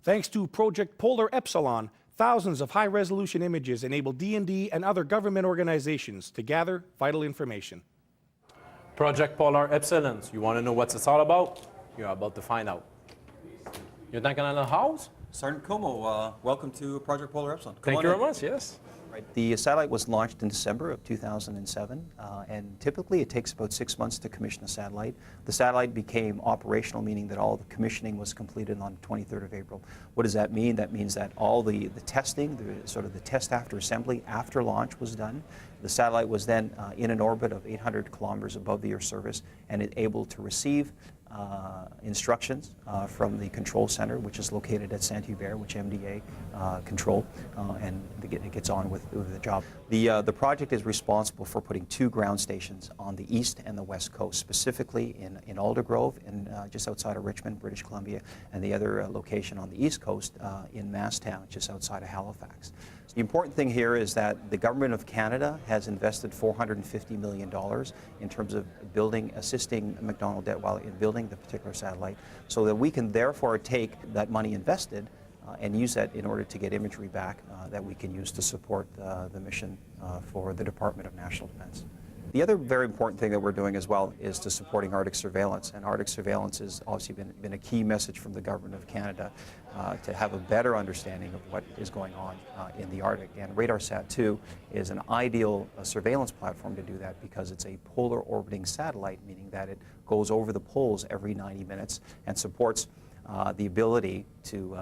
Thanks to Project Polar Epsilon, thousands of high-resolution images enable D&D and other government organizations to gather vital information. Project Polar Epsilon. You want to know what it's all about? You're about to find out. You're not going to know how? Sergeant Como, welcome to Project Polar Epsilon. Thank you very much, yes. Right. The satellite was launched in December of 2007, and typically it takes about 6 months to commission a satellite. The satellite became operational, meaning that all the commissioning was completed on the 23rd of April. What does that mean? That means that all the testing, sort of the test after assembly, after launch was done. The satellite was then in an orbit of 800 kilometers above the Earth's surface and it able to receive instructions from the control center, which is located at Saint-Hubert, which MDA control, and it gets on with the job. The project is responsible for putting 2 ground stations on the east and the west coast, specifically in Aldergrove, just outside of Richmond, British Columbia, and the other location on the east coast in Masstown, just outside of Halifax. So the important thing here is that the Government of Canada has invested $450 million in terms of assisting McDonnell Detweiler in building the particular satellite, so that we can therefore take that money invested and use that in order to get imagery back that we can use to support the mission for the Department of National Defense. The other very important thing that we're doing as well is to supporting Arctic surveillance, and Arctic surveillance has obviously been a key message from the Government of Canada to have a better understanding of what is going on in the Arctic. And RadarSat-2 is an ideal surveillance platform to do that because it's a polar orbiting satellite, meaning that it goes over the poles every 90 minutes and supports the ability to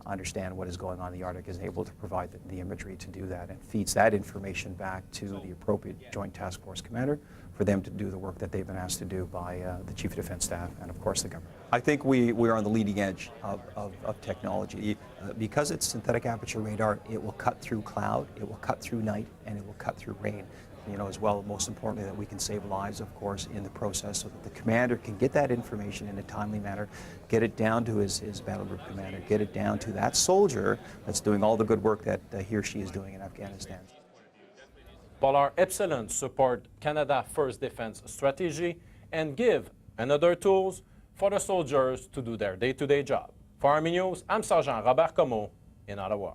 understand what is going on in the Arctic, is able to provide the imagery to do that, and feeds that information back to the appropriate Joint Task Force commander for them to do the work that they've been asked to do by the Chief of Defense Staff and, of course, the government. I think we are on the leading edge of technology. Because it's synthetic aperture radar, it will cut through cloud, it will cut through night, and it will cut through rain. As well, most importantly, that we can save lives, of course, in the process, so that the commander can get that information in a timely manner, get it down to his battle group commander, get it down to that soldier that's doing all the good work that he or she is doing in Afghanistan. Polar Epsilon support Canada First Defense strategy and give another tools for the soldiers to do their day-to-day job. For Army News, I'm Sergeant Robert Como in Ottawa.